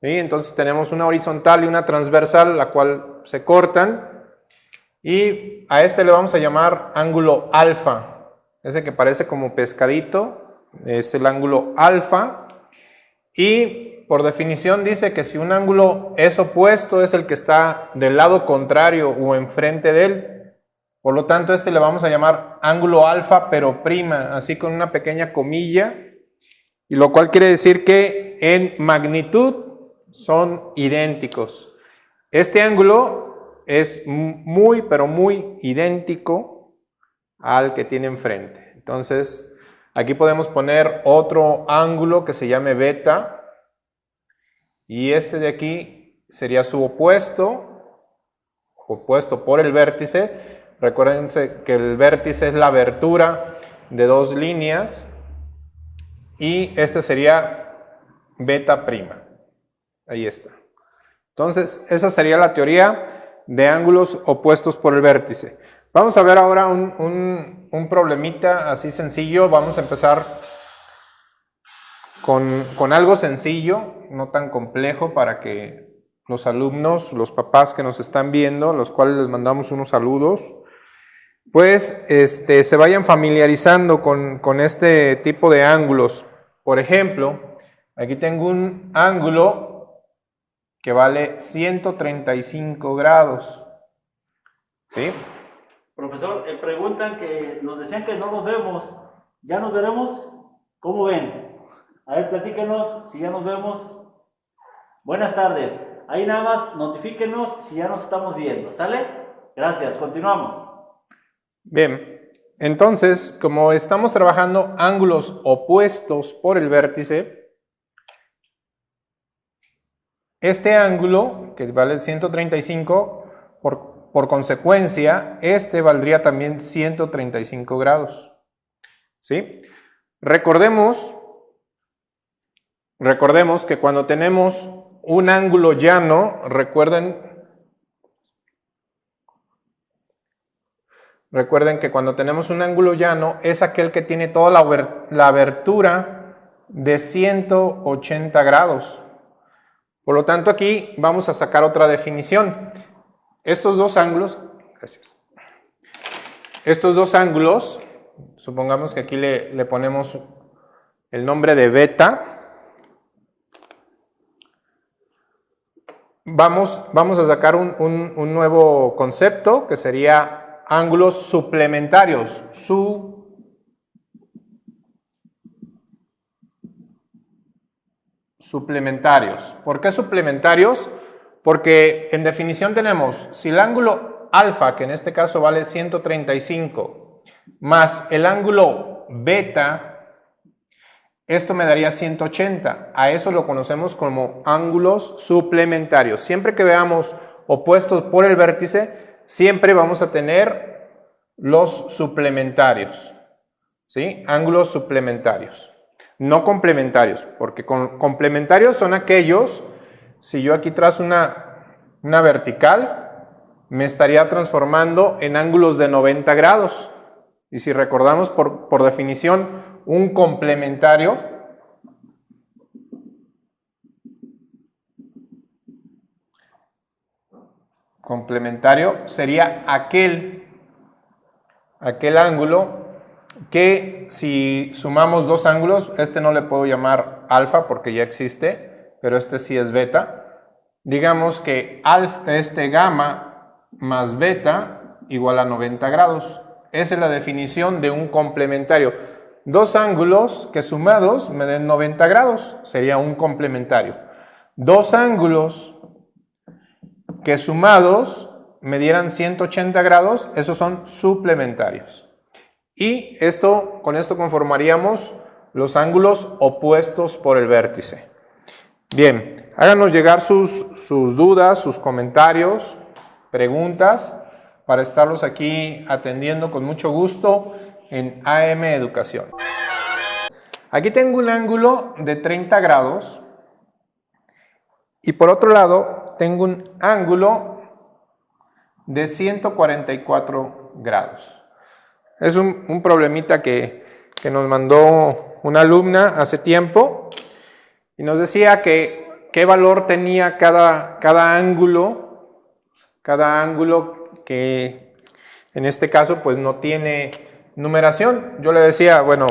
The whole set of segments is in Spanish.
¿Sí? Entonces tenemos una horizontal y una transversal, la cual se cortan. Y a este le vamos a llamar ángulo alfa. Ese que parece como pescadito es el ángulo alfa. Y por definición dice que si un ángulo es opuesto es el que está del lado contrario o enfrente de él. Por lo tanto, este le vamos a llamar ángulo alfa pero prima, así con una pequeña comilla. Y lo cual quiere decir que en magnitud son idénticos. Este ángulo es muy, pero muy idéntico al que tiene enfrente. Entonces, aquí podemos poner otro ángulo que se llame beta. Y este de aquí sería su opuesto por el vértice. Recuerden que el vértice es la abertura de dos líneas. Y este sería beta prima. Ahí está. Entonces, esa sería la teoría de ángulos opuestos por el vértice. Vamos a ver ahora un problemita así sencillo. Vamos a empezar con algo sencillo, no tan complejo, para que los alumnos, los papás que nos están viendo, los cuales les mandamos unos saludos, pues se vayan familiarizando con este tipo de ángulos. Por ejemplo, aquí tengo un ángulo que vale 135 grados. ¿Sí? Profesor, preguntan que nos decían que no nos vemos. ¿Ya nos veremos? ¿Cómo ven? A ver, platíquenos si ya nos vemos. Buenas tardes. Ahí nada más notifíquenos si ya nos estamos viendo. ¿Sale? Gracias. Continuamos. Bien, entonces, como estamos trabajando ángulos opuestos por el vértice, este ángulo, que vale 135, por consecuencia, este valdría también 135 grados. ¿Sí? Recordemos que cuando tenemos un ángulo llano, recuerden que cuando tenemos un ángulo llano es aquel que tiene toda la abertura de 180 grados. Por lo tanto, aquí vamos a sacar otra definición. Estos dos ángulos, supongamos que aquí le ponemos el nombre de beta. Vamos a sacar un nuevo concepto que sería ángulos suplementarios. Suplementarios. ¿Por qué suplementarios? Porque en definición tenemos, si el ángulo alfa, que en este caso vale 135, más el ángulo beta, esto me daría 180. A eso lo conocemos como ángulos suplementarios. Siempre que veamos opuestos por el vértice, siempre vamos a tener los suplementarios. ¿Sí? Ángulos suplementarios. No complementarios, porque complementarios son aquellos, si yo aquí trazo una vertical, me estaría transformando en ángulos de 90 grados. Y si recordamos por definición, un complementario sería aquel ángulo que si sumamos dos ángulos, este no le puedo llamar alfa porque ya existe, pero este sí es beta. Digamos que gamma más beta igual a 90 grados. Esa es la definición de un complementario. Dos ángulos que sumados me den 90 grados, sería un complementario. Dos ángulos que sumados me dieran 180 grados, esos son suplementarios. Y con esto conformaríamos los ángulos opuestos por el vértice. Bien, háganos llegar sus dudas, sus comentarios, preguntas, para estarlos aquí atendiendo con mucho gusto en AM Educación. Aquí tengo un ángulo de 30 grados y por otro lado tengo un ángulo de 144 grados. Es un problemita que nos mandó una alumna hace tiempo y nos decía que qué valor tenía cada ángulo que en este caso pues no tiene numeración. Yo le decía, bueno,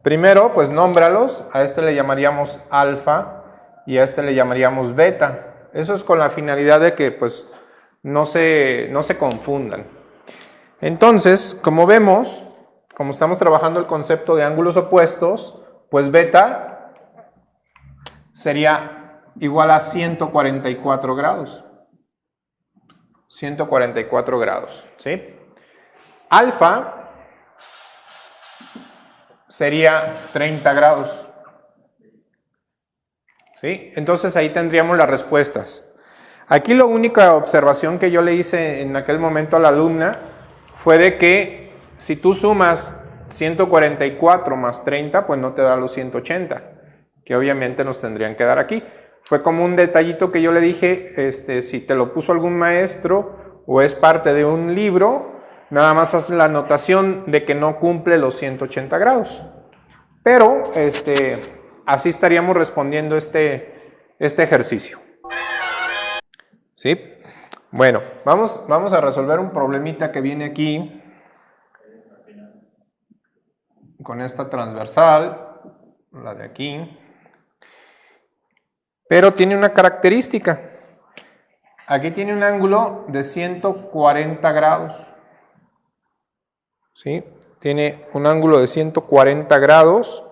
primero pues nómbralos, a este le llamaríamos alfa y a este le llamaríamos beta. Eso es con la finalidad de que pues no se confundan. Entonces, como vemos, como estamos trabajando el concepto de ángulos opuestos, pues beta sería igual a 144 grados. 144 grados, ¿sí? Alfa sería 30 grados. ¿Sí? Entonces ahí tendríamos las respuestas. Aquí la única observación que yo le hice en aquel momento a la alumna fue de que si tú sumas 144 más 30, pues no te da los 180, que obviamente nos tendrían que dar aquí. Fue como un detallito que yo le dije, si te lo puso algún maestro o es parte de un libro, nada más haz la anotación de que no cumple los 180 grados. Pero así estaríamos respondiendo este ejercicio. ¿Sí? Bueno, vamos a resolver un problemita que viene aquí con esta transversal, la de aquí, pero tiene una característica. Aquí tiene un ángulo de 140 grados. ¿Sí? Tiene un ángulo de 140 grados.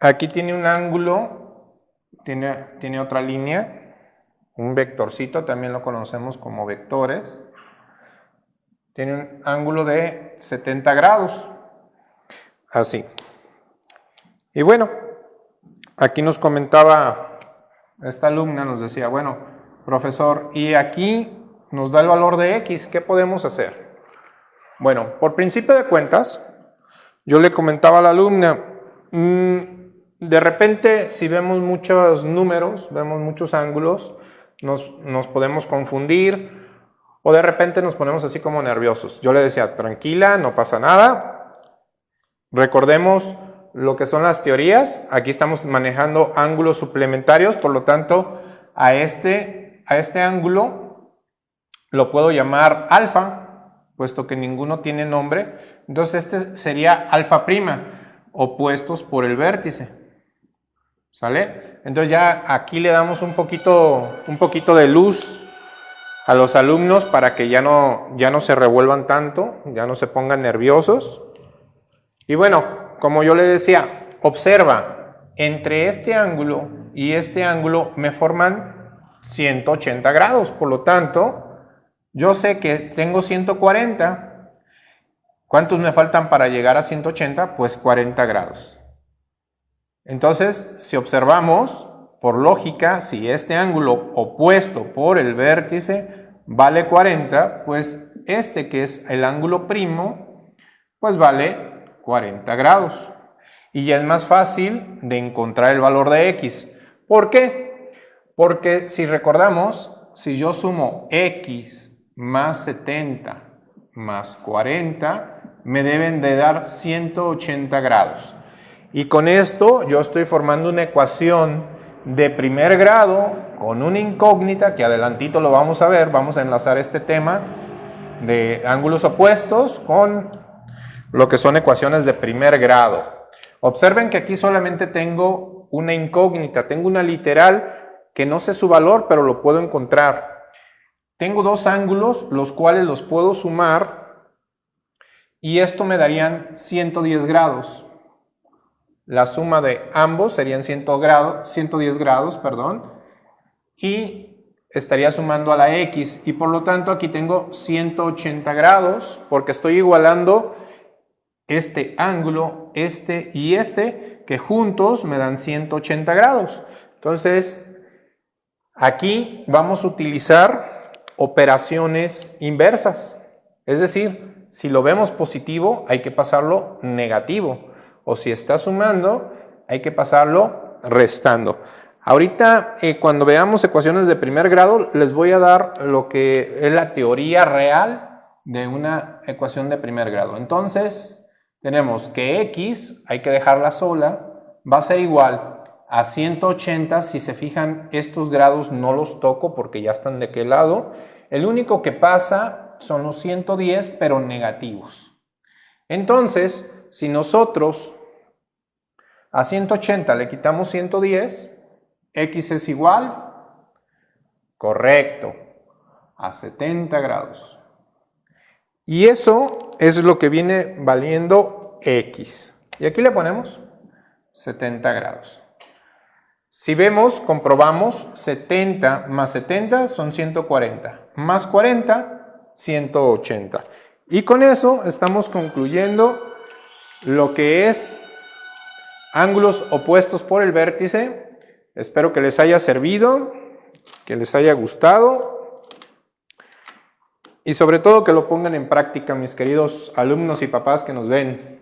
Aquí tiene un ángulo, tiene otra línea, un vectorcito, también lo conocemos como vectores. Tiene un ángulo de 70 grados, así. Y bueno, aquí nos comentaba esta alumna, nos decía, bueno, profesor, y aquí nos da el valor de X, ¿qué podemos hacer? Bueno, por principio de cuentas, yo le comentaba a la alumna, de repente si vemos muchos números, vemos muchos ángulos, nos podemos confundir, o de repente nos ponemos así como nerviosos. Yo le decía, tranquila, no pasa nada. Recordemos lo que son las teorías. Aquí estamos manejando ángulos suplementarios, por lo tanto, a este ángulo lo puedo llamar alfa, puesto que ninguno tiene nombre. Entonces este sería alfa prima, opuestos por el vértice. ¿Sale? Entonces ya aquí le damos un poquito de luz a los alumnos para que ya no se revuelvan tanto, ya no se pongan nerviosos. Y bueno, como yo le decía, observa, entre este ángulo y este ángulo me forman 180 grados, por lo tanto, yo sé que tengo 140. ¿Cuántos me faltan para llegar a 180? Pues 40 grados. Entonces, si observamos, por lógica, si este ángulo opuesto por el vértice vale 40, pues este que es el ángulo primo, pues vale 40 grados. Y ya es más fácil de encontrar el valor de X. ¿Por qué? Porque si recordamos, si yo sumo X más 70 más 40, me deben de dar 180 grados. Y con esto yo estoy formando una ecuación de primer grado con una incógnita que adelantito lo vamos a ver. Vamos a enlazar este tema de ángulos opuestos con lo que son ecuaciones de primer grado. Observen que aquí solamente tengo una incógnita, tengo una literal que no sé su valor, pero lo puedo encontrar. Tengo dos ángulos, los cuales los puedo sumar y esto me darían 110 grados. La suma de ambos serían 110 grados, y estaría sumando a la X, y por lo tanto aquí tengo 180 grados, porque estoy igualando este ángulo, este y este, que juntos me dan 180 grados. Entonces, aquí vamos a utilizar operaciones inversas, es decir, si lo vemos positivo, hay que pasarlo negativo. O si está sumando, hay que pasarlo restando. Ahorita, cuando veamos ecuaciones de primer grado, les voy a dar lo que es la teoría real de una ecuación de primer grado. Entonces, tenemos que X, hay que dejarla sola, va a ser igual a 180. Si se fijan, estos grados no los toco porque ya están de aquel lado. El único que pasa son los 110, pero negativos. Entonces, si nosotros a 180 le quitamos 110, x es igual, correcto, a 70 grados. Y eso es lo que viene valiendo x. Y aquí le ponemos 70 grados. Si vemos, comprobamos, 70 más 70 son 140, más 40, 180. Y con eso estamos concluyendo lo que es ángulos opuestos por el vértice. Espero que les haya servido, que les haya gustado y sobre todo que lo pongan en práctica, mis queridos alumnos y papás que nos ven.